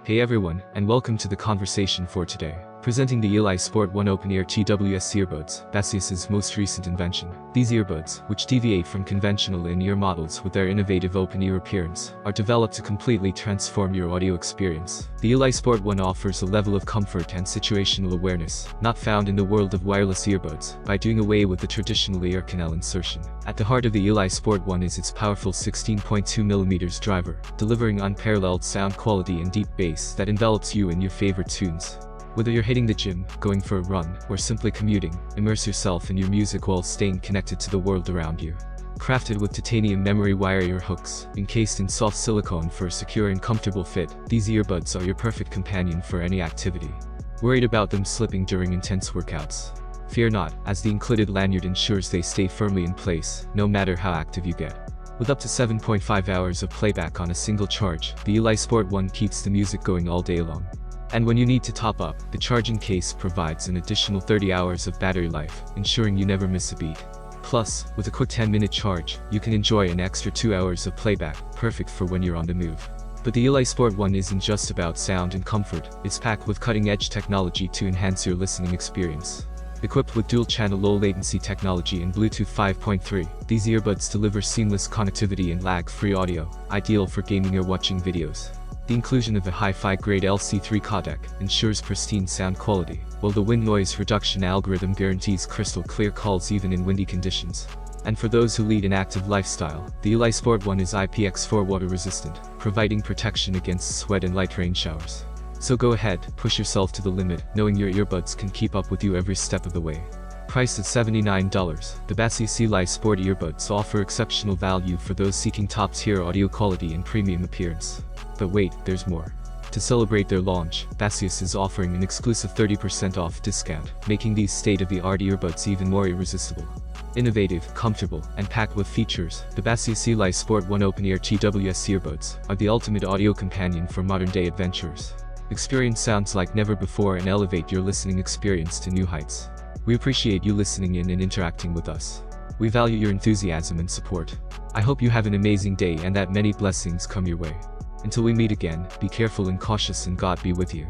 Hey everyone, and welcome to the conversation for today. Presenting the Eli Sport 1 open-ear TWS Earbuds, Baseus' most recent invention. These earbuds, which deviate from conventional in-ear models with their innovative open-ear appearance, are developed to completely transform your audio experience. The Eli Sport 1 offers a level of comfort and situational awareness not found in the world of wireless earbuds by doing away with the traditional ear canal insertion. At the heart of the Eli Sport 1 is its powerful 16.2mm driver, delivering unparalleled sound quality and deep bass that envelops you in your favorite tunes. Whether you're hitting the gym, going for a run, or simply commuting, immerse yourself in your music while staying connected to the world around you. Crafted with titanium memory wire ear hooks, encased in soft silicone for a secure and comfortable fit, these earbuds are your perfect companion for any activity. Worried about them slipping during intense workouts? Fear not, as the included lanyard ensures they stay firmly in place, no matter how active you get. With up to 7.5 hours of playback on a single charge, the Eli Sport 1 keeps the music going all day long. And when you need to top up, the charging case provides an additional 30 hours of battery life, ensuring you never miss a beat. Plus, with a quick 10-minute charge, you can enjoy an extra 2 hours of playback, perfect for when you're on the move. But the Eli Sport 1 isn't just about sound and comfort, it's packed with cutting-edge technology to enhance your listening experience. Equipped with dual-channel low-latency technology and Bluetooth 5.3, these earbuds deliver seamless connectivity and lag-free audio, ideal for gaming or watching videos. The inclusion of the hi-fi grade LC3 codec ensures pristine sound quality, while the wind noise reduction algorithm guarantees crystal clear calls even in windy conditions. And for those who lead an active lifestyle, the Eli Sport 1 is IPX4 water resistant, providing protection against sweat and light rain showers. So go ahead, push yourself to the limit, knowing your earbuds can keep up with you every step of the way. Priced at $79, the Baseus Eli Sport earbuds offer exceptional value for those seeking top-tier audio quality and premium appearance. But wait, there's more. To celebrate their launch, Baseus is offering an exclusive 30% off discount, making these state-of-the-art earbuds even more irresistible. Innovative, comfortable, and packed with features, the Baseus Eli Sport 1 open-ear TWS earbuds are the ultimate audio companion for modern-day adventurers. Experience sounds like never before and elevate your listening experience to new heights. We appreciate you listening in and interacting with us. We value your enthusiasm and support. I hope you have an amazing day and that many blessings come your way. Until we meet again, be careful and cautious, and God be with you.